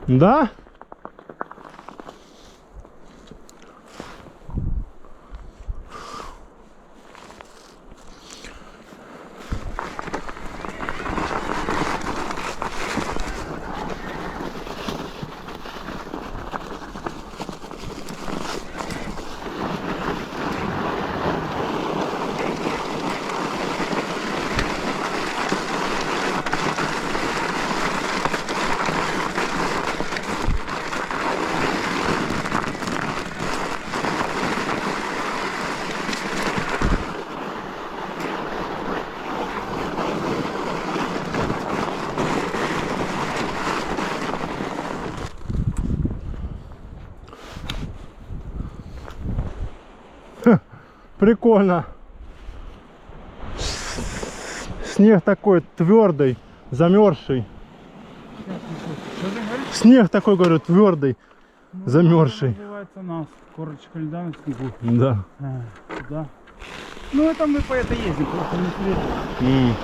Да? Прикольно. Снег такой твердый, замерзший. Снег такой, говорю, твердый, замерзший. Называется нас. Корочка льда на снегу. Да. Да. Ну это мы по этой ездим, просто не следуем.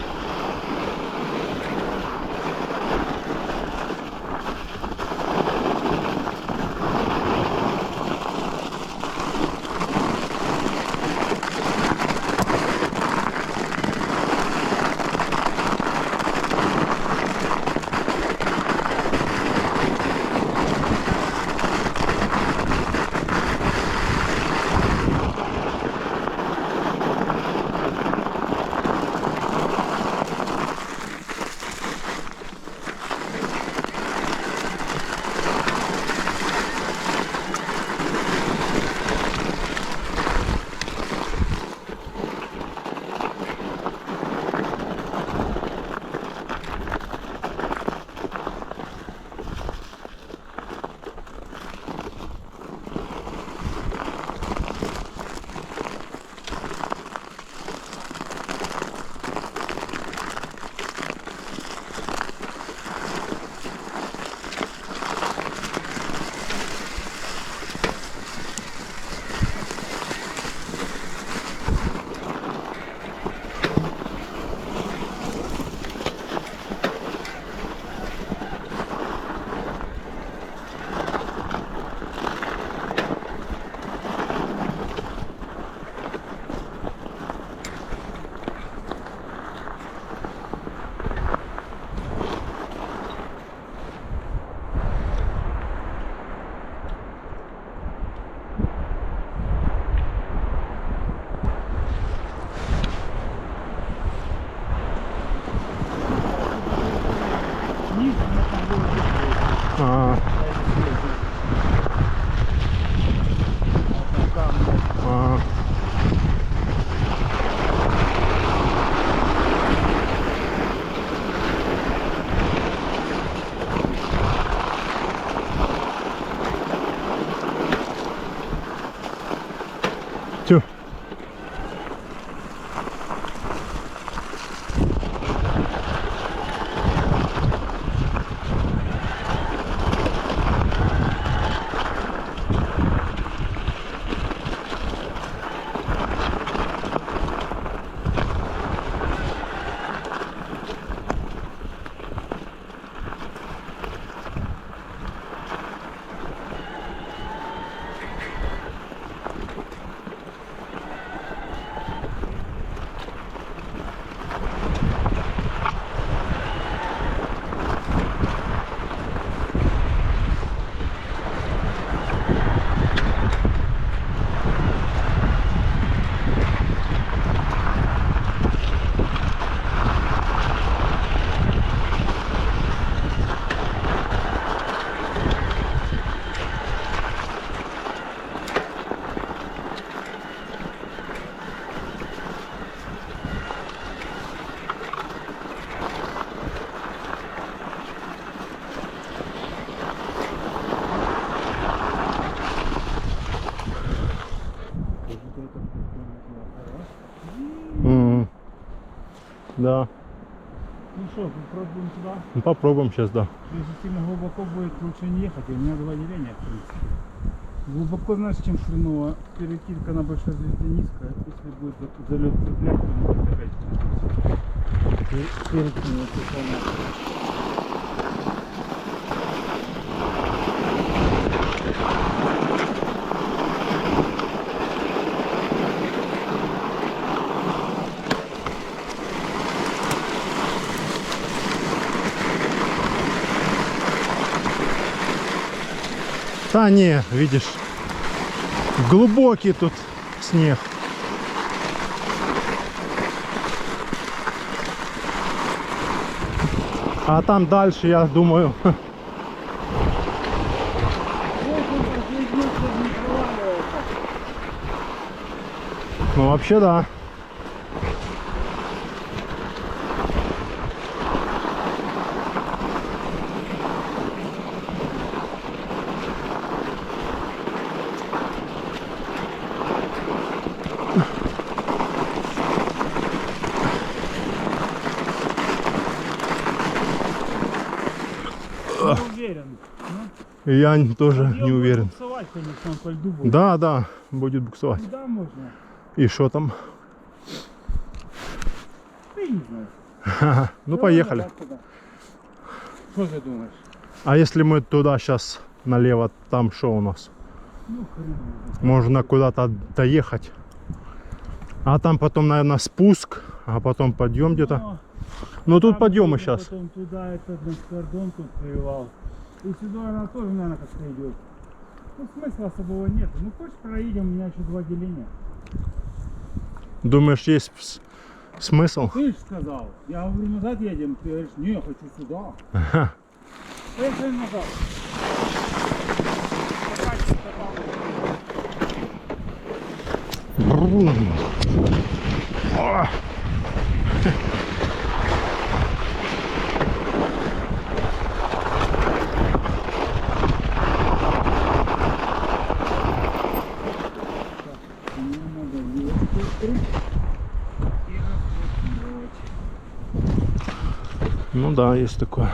Тю. Да. Ну что, попробуем туда? Ну, попробуем сейчас, да. Если сильно глубоко будет, лучше не ехать. У меня два деления, в принципе. Глубоко, знаешь, чем хреново. Перекидка на большой звезде низкая. Если будет залет цеплять, то может опять перекинуть. Да не, видишь, глубокий тут снег. А там дальше, я думаю, ну вообще да. Не уверен. Ну, Я тоже подъем не уверен. будет буксовать, конечно, он по льду будет. Да, да, будет буксовать. Куда можно? И что там? Ты не знаешь. Ну поехали. Что ты думаешь? А если мы туда сейчас налево, там что у нас? Ну хрен. Можно куда-то доехать. А там потом, наверное, спуск, а потом подъем где-то. Ну тут подъемы сейчас. Потом туда этот наш кордон тут привал. И сюда она тоже, наверное, как-то идет. Ну смысла особого нет. Ну хочешь проедем, у меня еще 2 деления. Думаешь, есть смысл? Ты же сказал. Я говорю, назад едем. Ты говоришь, не, я хочу сюда. Поехали назад. О! Мне надо левую и разблокировать. Ну да, есть такое.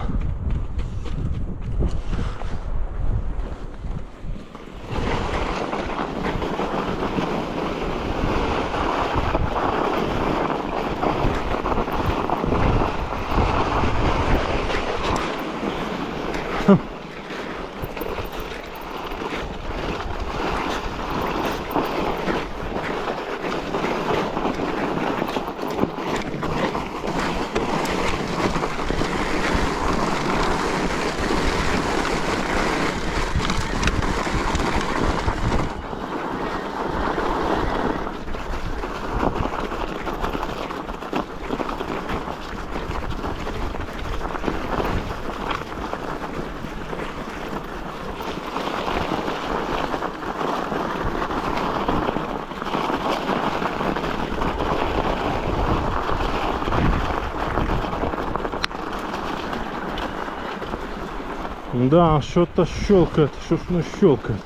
Да, что-то щелкает, что ж оно щелкает.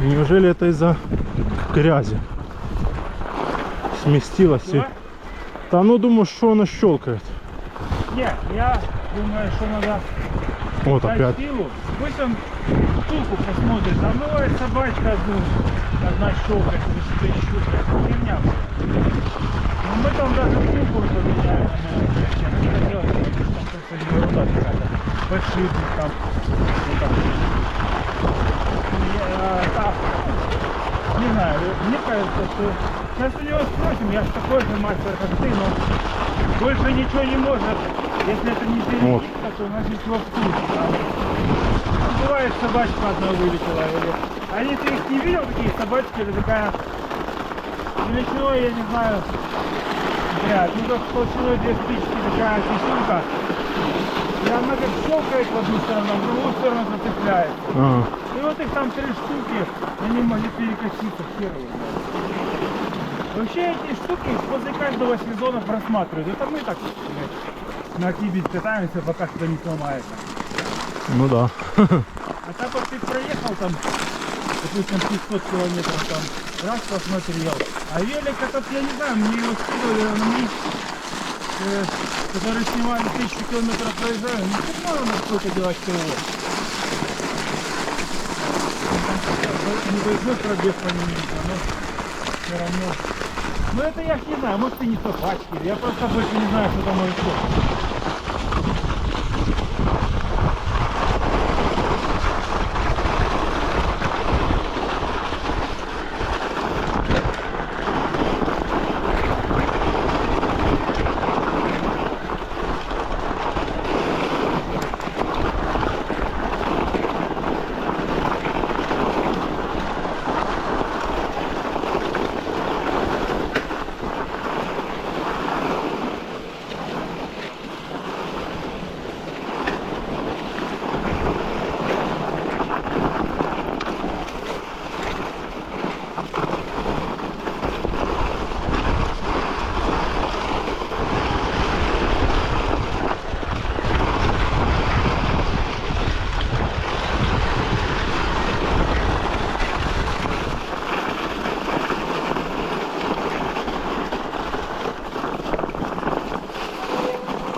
Неужели это из-за грязи? Сместилось. Что? Да ну думаю, что оно щелкает. Нет, я думаю, что надо Вот дать опять. силу. Пусть он штуку посмотрит. Там бывает собачка одна щелкает, или щелкает. Херня. Ну мы там даже штуку поменяли. Это делать, там просто ерунда какая-то. Подшипник там. Вот так. Так. Не знаю, мне кажется, что сейчас у него спросим, я же такой же мастер, как ты, но больше ничего не может. Если это не перекидка, то значит его вкус. Бывает, собачка одна вылетела. Или... А если ты их не видел, такие собачки, это такая величиной, я не знаю, блядь, ну как толщиной 2 спички, такая фишинка. И она как щелкает в одну сторону, в другую сторону зацепляется. И вот их там 3 штуки, они могли перекоситься в первую. Вообще эти штуки после каждого сезона просматривают. Это мы так на кибить катаемся, пока что не сломается. Ну да. А так вот ты проехал там, допустим, 500 километров там, раз посмотрел. А велик этот, я не знаю, мне его скидывали на них, которые снимали 1000 километров проезжали. Ну все равно надо сколько делать ТО. Небольшой пробег по ним, но все равно. Ну это я ж не знаю, может и не собачки, я просто больше не знаю, что там может быть.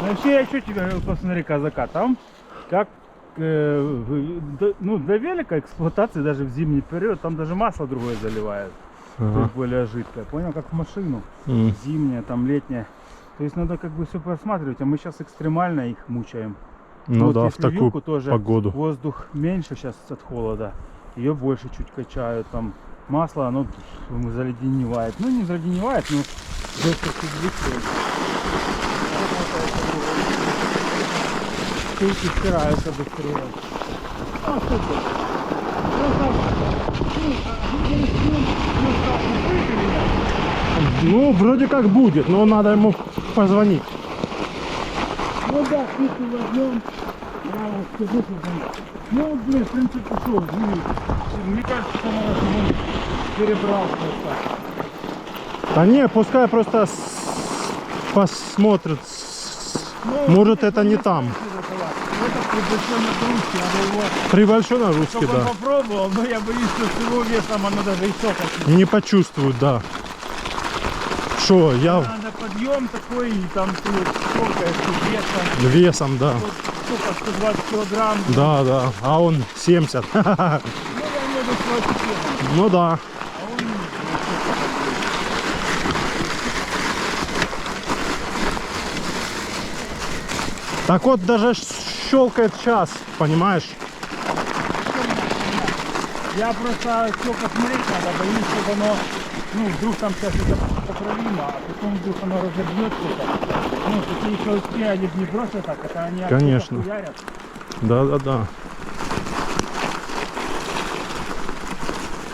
Вообще, я что тебе говорил, посмотри, казака, там, как, ну, для велика эксплуатации, даже в зимний период, там даже масло другое заливают, то Ага. есть более жидкое, понял, как в машину, М. зимняя, там, летняя. То есть надо как бы все просматривать, а мы сейчас экстремально их мучаем. Ну Вот да, в если такую вилку тоже погоду. воздух меньше сейчас от холода, ее больше чуть качают, там масло, оно заледеневает. Ну не заледеневает, но жестко двигается. Штуки стираются быстрее. А что тут? Ну, вроде как будет, но надо ему позвонить. Ну да, спичку возьмем. Я вот скажу, что там. Ну, блин, в принципе, что, мне кажется, что надо, чтобы он перебрал просто. Да не, пускай просто посмотрит. Ну, Может, это не там. Это при большой нагрузке, надо его, При большой нагрузке, чтобы он да. попробовал, но я боюсь, что с его весом оно даже и щелкать. Не почувствует, да. Что, я Надо подъем такой, и там ты щелкаешь весом. весом, да. Вот сколько, 120 килограмм. Да, да. А он 70. Ну, я имею в виду, что офигенно. Ну да. А он Так вот, даже щелкает сейчас, понимаешь? Я просто все посмотреть надо, боюсь, чтобы оно, ну, вдруг там сейчас это поправимо, а потом вдруг оно разобьет что-то. Ну, такие щелчки, они же не просто так, это они оттуда Конечно. хуярят. Да, да, да.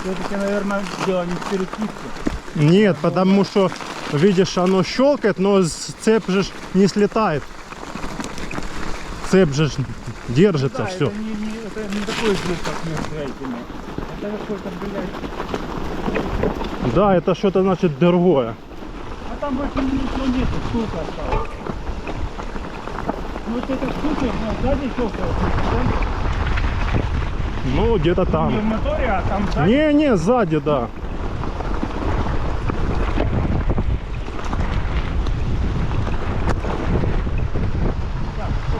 Все-таки, наверное, дело не в перекидке. Нет, потому что, видишь, оно щелкает, но цепь же ж не слетает. Цепь же ж держится, Да, все. это не такой звук, как между этими. Это какой-то, блядь. Да, это что-то значит другое. А там больше ничего нету, штука осталась. Ну вот эта штука, ну, сзади щелкает. Ну, где-то Не в там. моторе, а там сзади. Не, сзади, да. Так, что,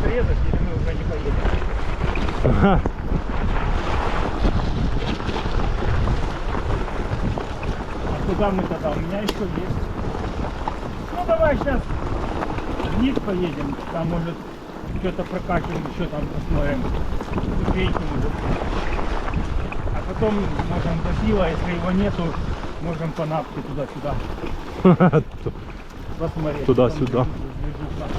срезать или мы уже не поедем? Ага. А куда мы тогда? У меня еще есть. Ну давай сейчас вниз поедем. Там может что-то прокатим, еще там посмотрим. Ступеньки может. А потом можем до пива, если его нету, можем по напке туда-сюда посмотреть. Туда-сюда. Там движуха.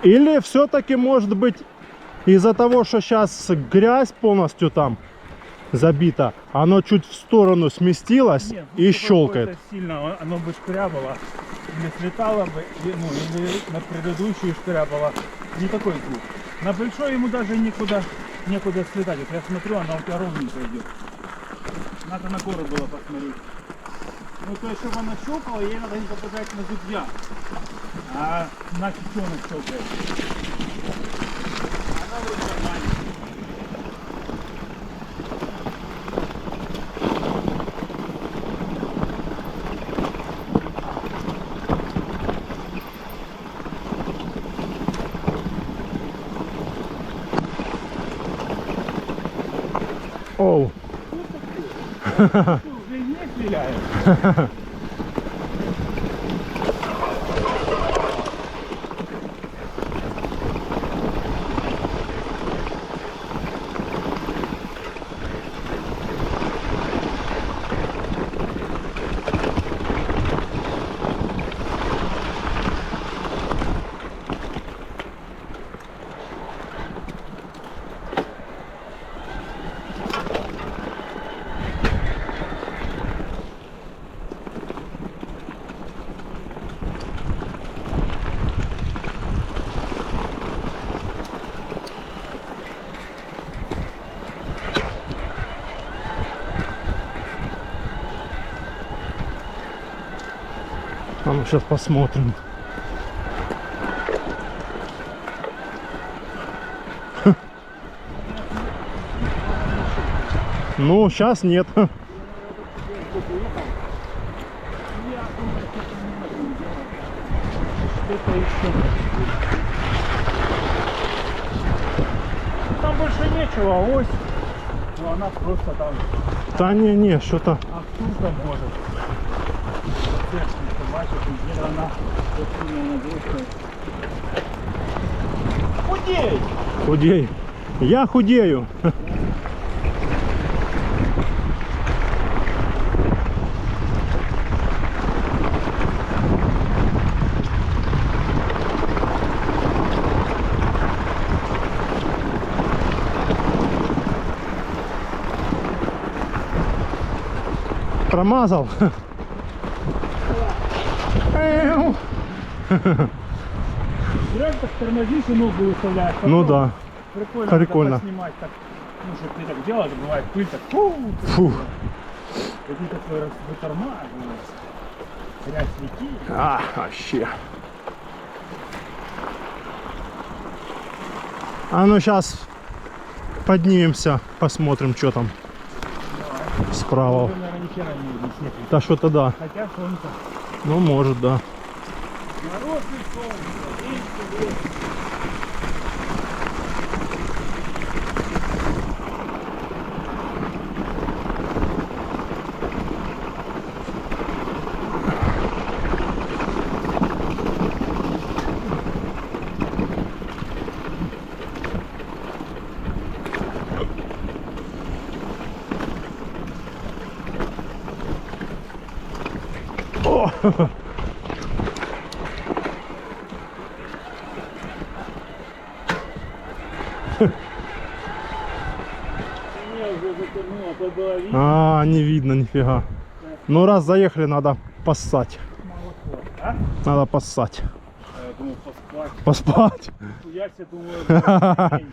Или все-таки может быть из-за того, что сейчас грязь полностью там забита, оно чуть в сторону сместилось Нет, и ну, щелкает. какое-то сильно, оно бы шкрябало, или слетало бы, ну, или на предыдущую шкрябало. Не такой звук. На большой ему даже некуда слетать. Вот я смотрю, она у тебя ровненько идет. Надо на гору было посмотреть. Ну, то есть, чтобы она щелкала, ей надо не попадать на зубья. А значит, что она щелкает? Она вроде нормально. Оу. Что, уже не стреляет? Ну, сейчас посмотрим. Ну, сейчас нет. Я думаю, что-то еще. Там больше нечего, ось. Ну она просто там Да не, что-то. абсурдом может. Техника, бачиш, где она на дружку. Худей! Худей. Я худею. Промазал. Прям так тормозишь и ногу выставляешь. Ну да. Прикольно. Прикольно. Надо снимать так. Ну, чтобы ты так делал, бывает пыль так. Фу. Какие такой раз вытормаживаешь. Грязь летит. А, вообще. А ну сейчас поднимемся, посмотрим, что там справа. Уже, наверное, ни хера не видно снег. Да что-то да. Хотя солнце. Ну может, да. Мороз и солнце. Видите, вот. О! Меня уже затянуло, то было видно. А, не видно нифига. Ну раз заехали, надо поссать. Молоко. А? Надо поссать. А я думал поспать. Поспать. Я себе думаю, день.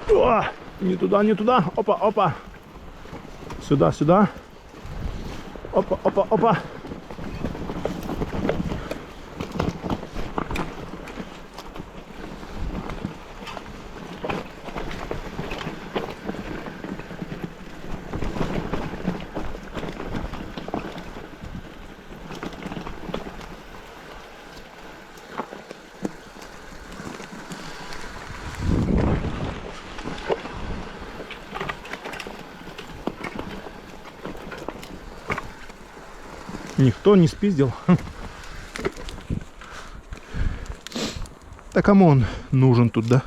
О, не туда, не туда. Опа, опа. Сюда, сюда. Опа, опа, опа. Никто не спиздил. Так кому он нужен тут, да?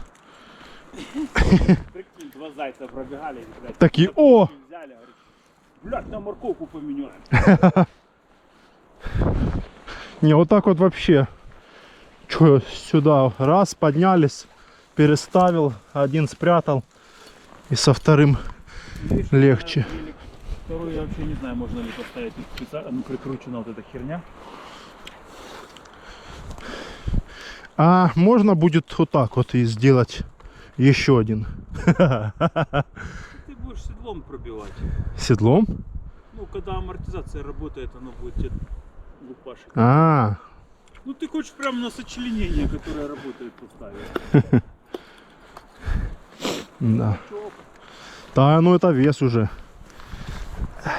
Прикинь, два зайца пробегали. Блядь, Такие, о! взяли, говорит, блядь, на морковку поменяем. Не, вот так вот вообще. Чё, сюда раз, поднялись, переставил, один спрятал. И со вторым Видишь, легче. велик. Второй я вообще не знаю, можно ли поставить тут специально, ну, прикручена вот эта херня. А можно будет вот так вот и сделать еще один. Ты будешь седлом пробивать. Седлом? Ну, когда амортизация работает, оно будет тебе лупашить. А, Ну, ты хочешь прямо на сочленение, которое работает, поставить. да. Да, ну это вес уже.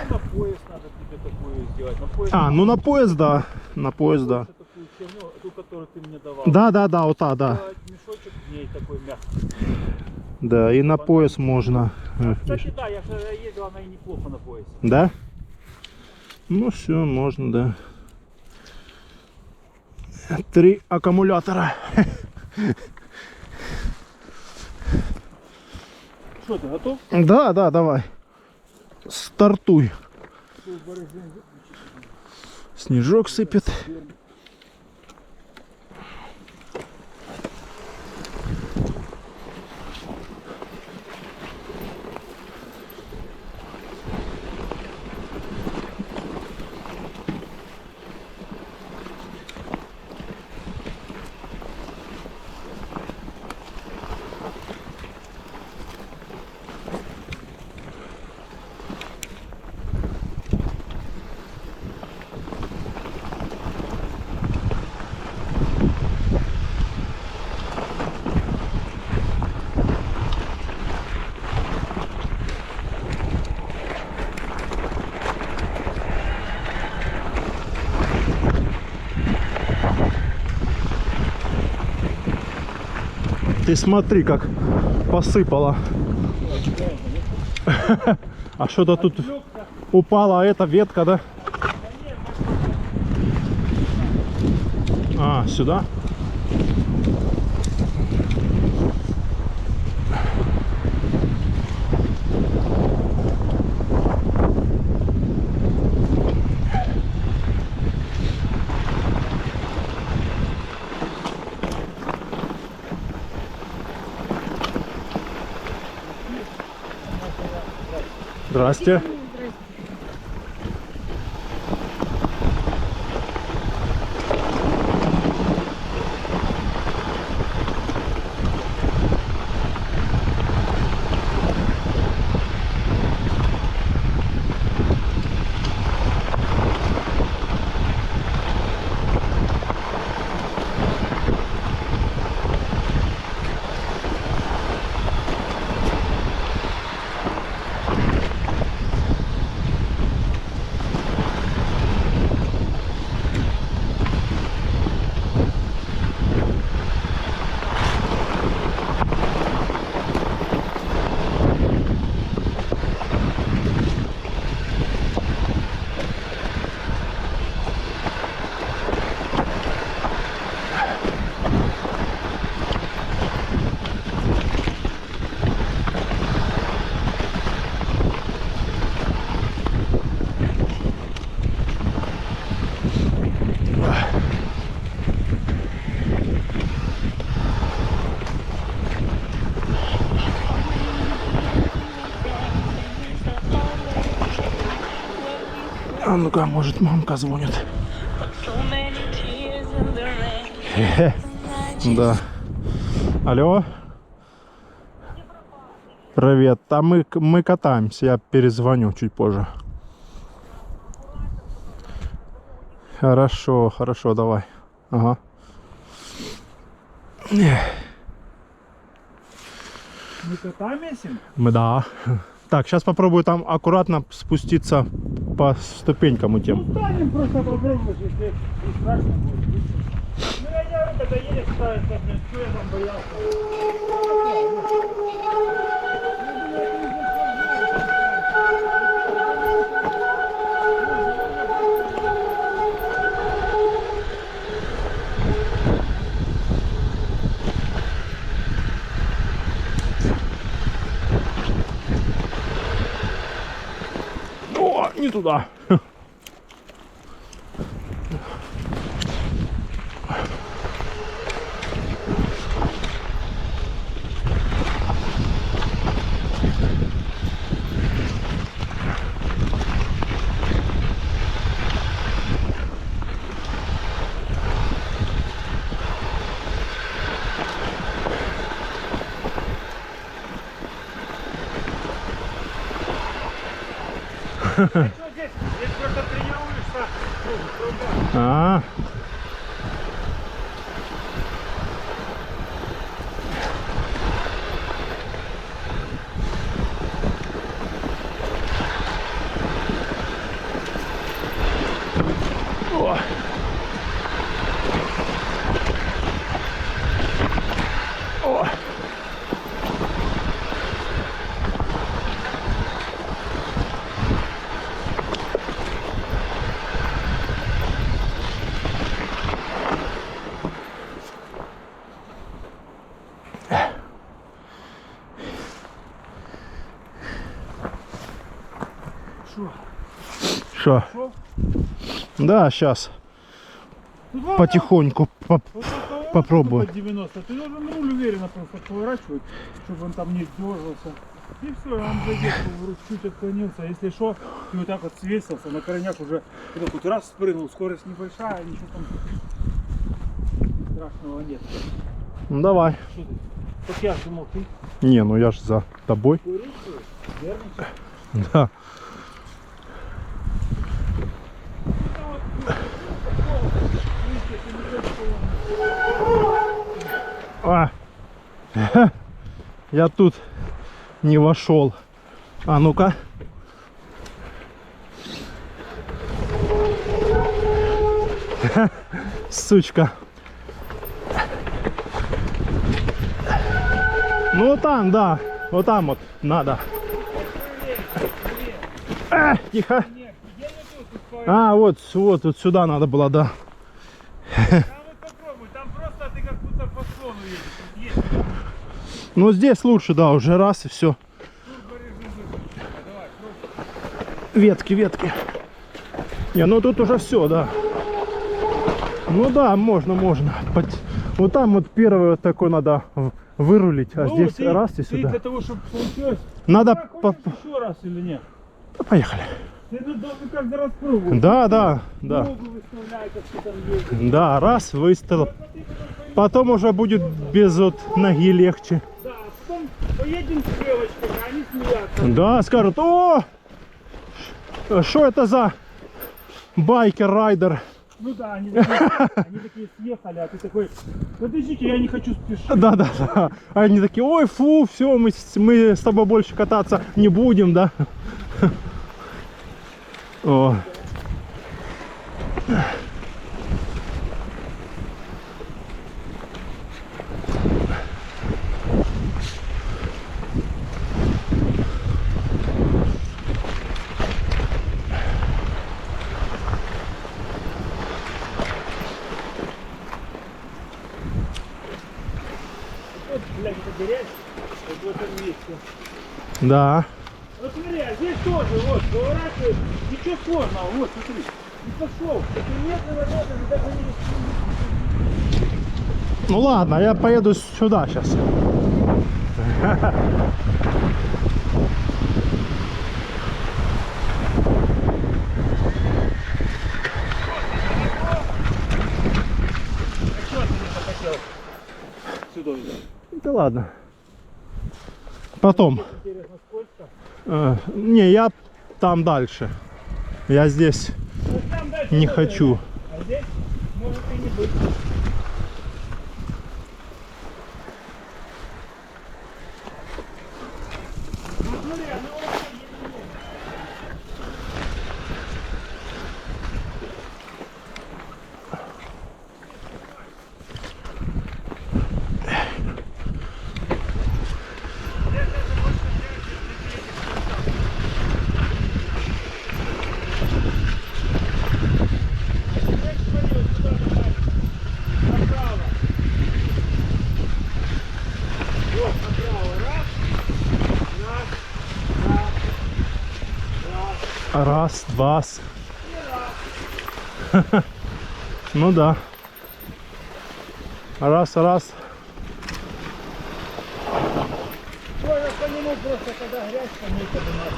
На пояс надо тебе такое сделать. На пояс А, ну на поезд, да. На поезд, да. такую херню, ту, которую ты мне давал. Да, да, да, вот так, да. Сделать мешочек в ней такой мягкий. Да, и на пояс можно. Кстати, да, я же ездил, она и неплохо на поясе. Да? Ну все, можно, да. 3 аккумулятора. Что, ты готов? Да, да, давай. Стартуй. Снежок сыпет. Ты смотри, как посыпало. А что-то тут упала эта ветка, да? А, сюда? Здрасте. А ну-ка, может, мамка звонит. Да. Алло. Привет. Там мы катаемся. Я перезвоню чуть позже. Хорошо, хорошо, давай. Ага. Мы катаемся? Да. Так, сейчас попробую там аккуратно спуститься по ступенькам тем. Станем просто попробовать, если не страшно будет. Ну я не говорю, когда едешь, ставить, что я там боялся. О, не туда. Здесь просто тренируешься. А. О. О. Что? Да, сейчас потихоньку попробую. 90. Ты должен руль уверенно просто поворачивать, чтобы он там не дергался. И все, он зайдет, чуть отклонился. Если что, ты вот так вот свесился, на корнях уже вот так вот раз спрыгнул, скорость небольшая, ничего там страшного нет. Ну давай. Что ты? Так я думал, ты Не, ну я ж за тобой. нервничаешь? Да. А, я тут не вошел. А ну-ка. Сучка. Ну там, да. Вот там вот надо. Тихо. Нет, где не тут успокоить? А, вот сюда надо было, да. Там вот попробуй, там просто ты как будто по склону едешь. Вот есть Ну здесь лучше, да, уже раз и все. турборежим выключен. Давай, пробуй. Ветки. Не, ну тут уже все, да. Ну да, можно. Вот там вот первый вот такой надо вырулить, а Ну, здесь ты- раз и ты сюда. для того, чтобы получилось. Надо Хочешь еще раз или нет? Поехали. Ты должен каждый раз пробовать. Да. Ногу выставляй, как ты там ездишь. Да, раз выставил. Вот ты потом поймешь. Потом уже будет без вот ноги легче. Да, потом поедем с девочками, они смеются. Да, скажут, о, что это за байкер-райдер? Ну да, они такие съехали, а ты такой, подождите, я не хочу спешить. Да. А они такие, ой, фу, все, мы с тобой больше кататься не будем, да? О. Вот, блядь, это грязь, вот в этом месте. Да. Вот смотри, а здесь тоже, вот, поворачивает, ничего сложного, вот, смотри. И пошел, это медленно, даже не... Ну ладно, я поеду сюда сейчас. А что ты не захотел сюда взять? Да ладно. Потом. Интересно, сколько? Не, я там дальше. Я здесь Ну, там дальше не тоже, хочу. а здесь может и не быть. Ну смотри, оно вообще еле-еле. Раз, два. Ну да. Раз. Можно по нему просто, когда грязь, по ней поднимать.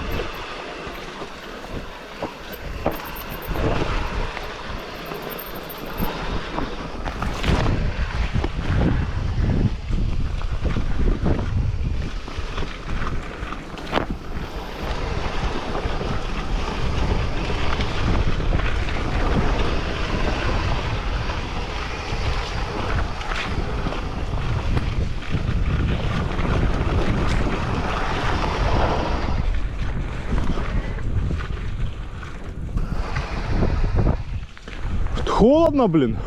Холодно, блин.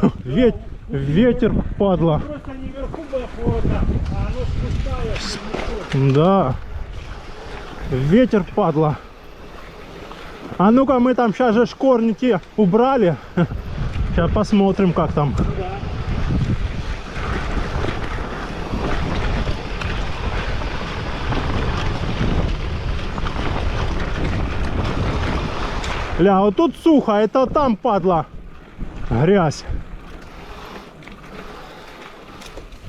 Ветер, падла. Просто не вверху было холодно, а оно спускалось. Да. Ветер, падла. А ну-ка, мы там сейчас же корни те убрали. Сейчас посмотрим, как там. Да. Ля, вот тут сухо, это там падла. Грязь.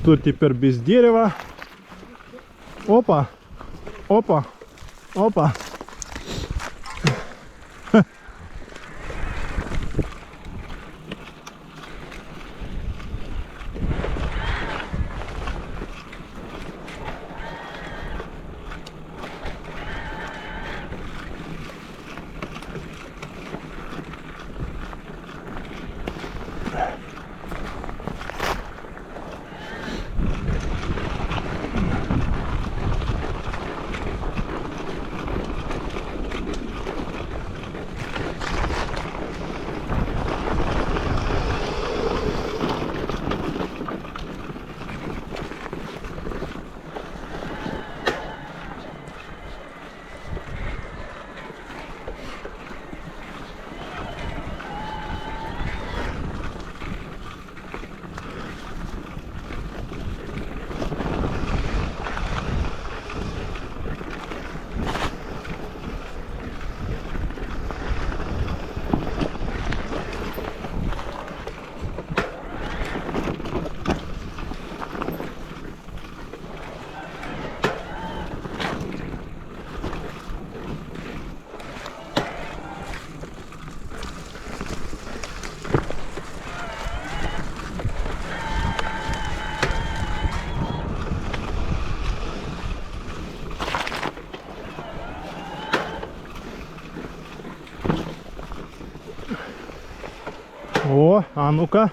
Тут теперь без дерева. Опа. Опа. О, а ну-ка.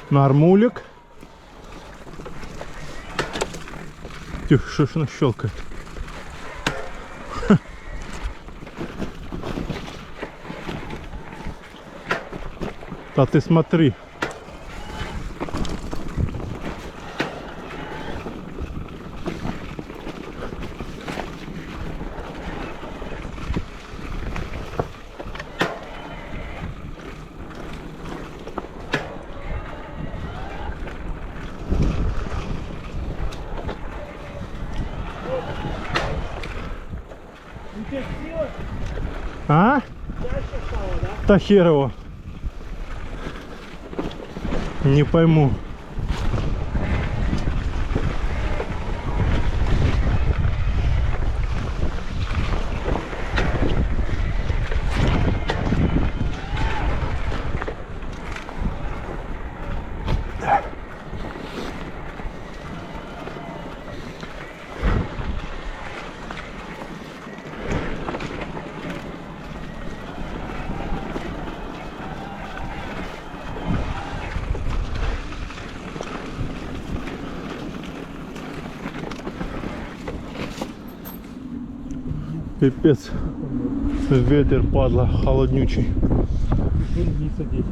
Нормулик. Тихо, что ж она щелкает? Да ты смотри. А? Да хер его. Не пойму. Пипец. Ветер, падла, холоднючий. Не садись.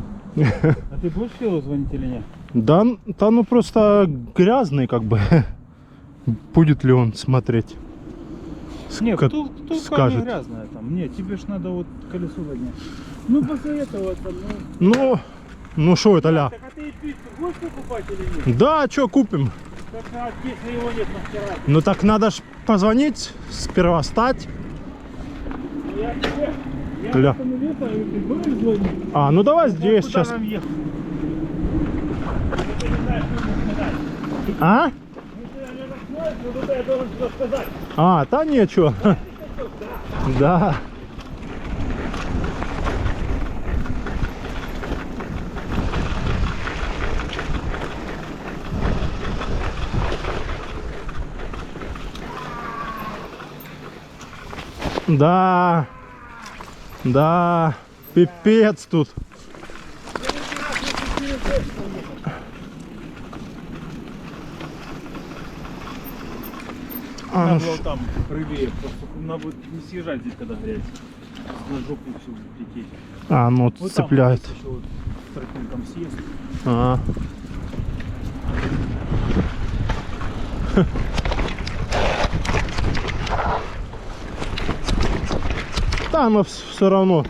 А ты будешь Филу звонить или нет? Да, ну просто грязный как бы. Будет ли он смотреть? Нет, Как кто скажет. грязная там? Нет, тебе ж надо вот колесо поднять. Ну после этого там, ну... Ну что это, ля? Так а ты пиццу будешь покупать или нет? Да, что купим? Так а пиццы его нет на вчера. Ну так надо ж позвонить, сперва встать. Я тебе... Ля. Я остановился, ты будешь звонить? А, ну давай здесь Куда сейчас. нам ехать? Ты не знаешь, что ему сказать. А? Ну ты не рассмотришь, но тут я должен что сказать. А, та ничего. Да. Да. Да. Пипец тут. А, Надо ну было ш- там правее, просто надо будет не съезжать здесь, когда грязь. На жопу все лететь. а, ну Вот цепляет. там еще вот тропинком съезд. А. Да, но все равно,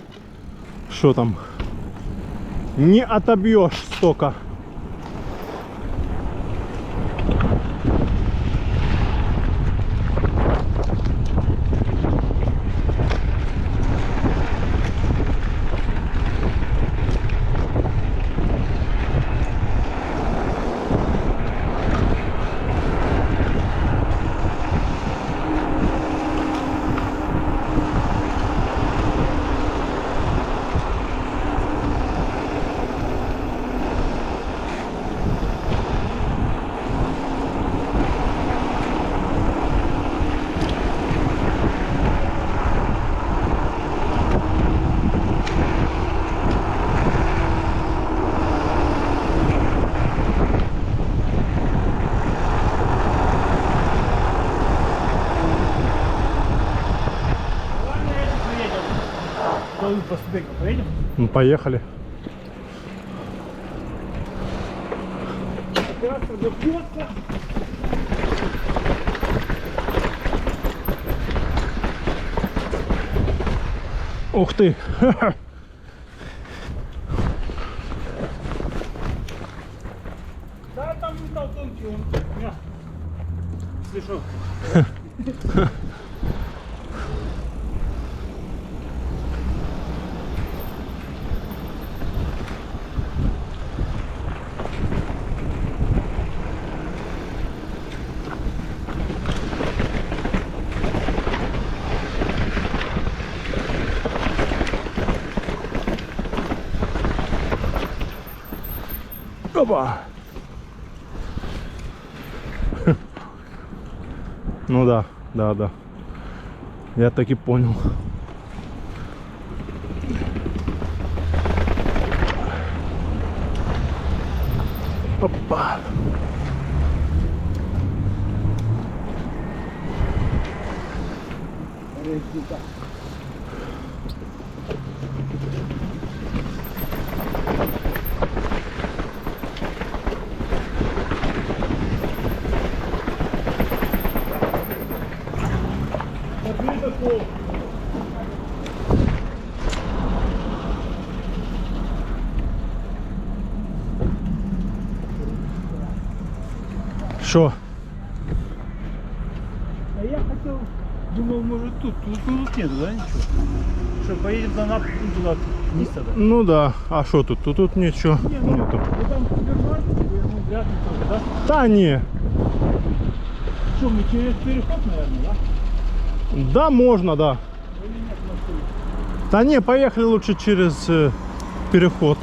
что там, не отобьешь столько. По ступенькам поедем? Ну, поехали. Трасса забьется. Ух ты! Да, там не толкнуть он. Слышал. Опа! Ну да, да. Я так и понял. Опа. Что? А я хотел, думал, может тут нет, да, ничего? Что, поедем туда, вниз тогда? Ну да. А что тут? Тут ничего Не, ну, нету. вы там свернуть, ну, вряд ли тоже, да? Да не. Что, мы через переход, наверное, да? Да, можно, да. Или нет, машины? Да не, поехали лучше через переход.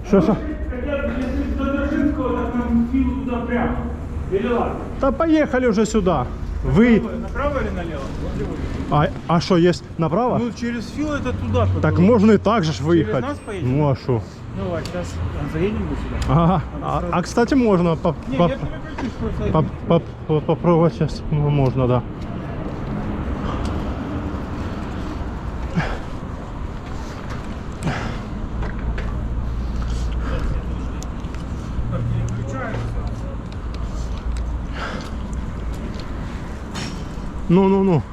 Что? Хотят, если до Дрожинского, так нам филу туда прямо. Или ладно? Да поехали уже сюда. Вы. Направо или налево? А что, есть направо? Ну, через фил это туда. Так можно и так же ж выехать. нас поедем? Ну а что? Ну, а сейчас заедем мы сюда. Ага. А, кстати, можно Не, я переключусь просто. попробовать сейчас. Ну, можно, да. Ну.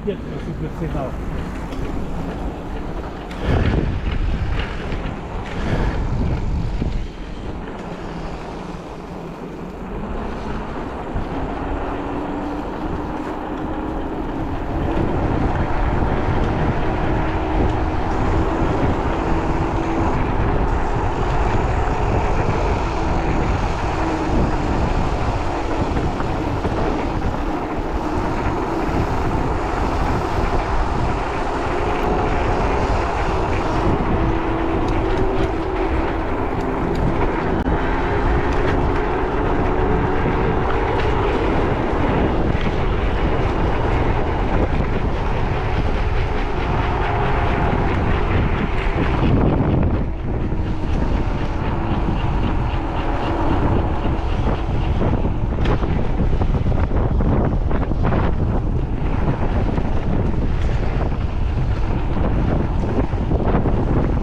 Нет, супер сигнал.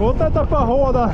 Вот это погода!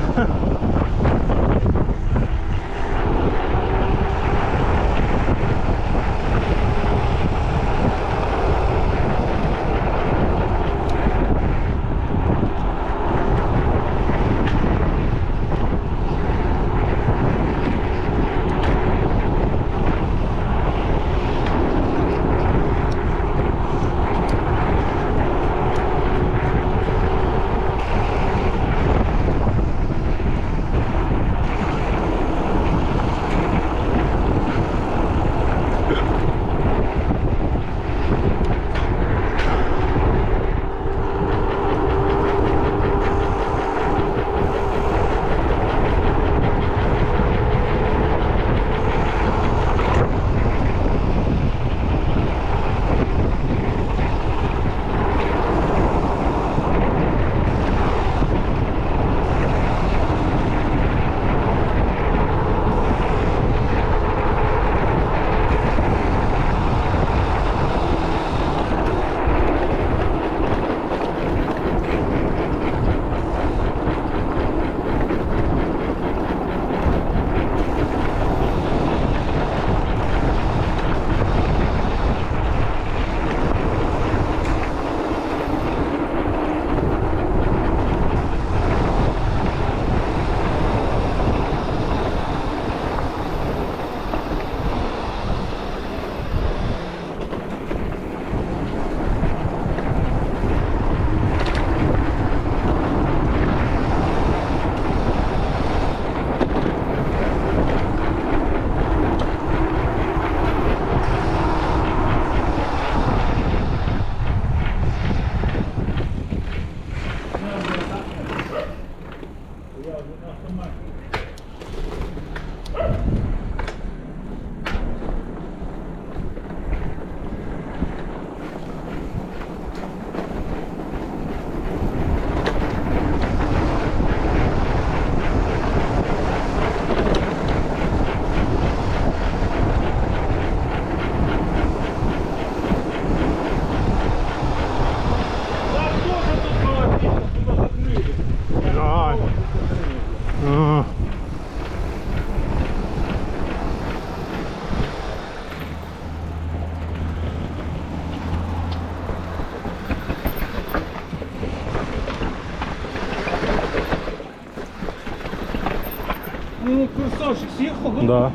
курсорчик съехал? Да.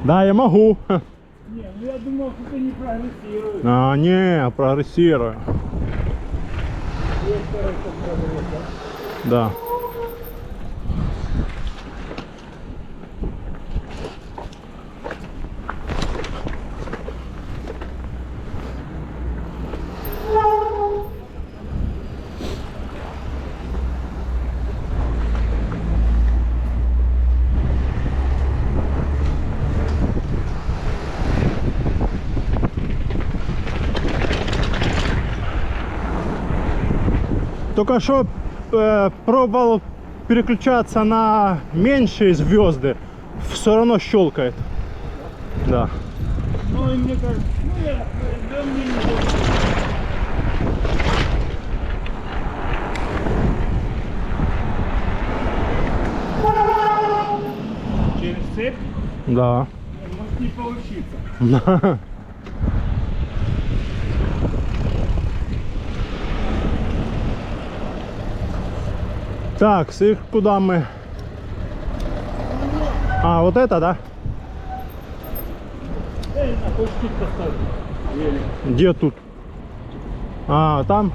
Да, я могу. Не, ну я думал, что ты не прогрессируешь. А, не, прогрессирую. Да. Только что пробовал переключаться на меньшие звезды, все равно щелкает. Да. Ну и мне кажется, ну я, да мне не хочется. Через цепь Да. может не получиться. Так, с их куда мы? А, вот это, да? Эй, на, хочешь тут поставить? Еле. Где тут? А, там?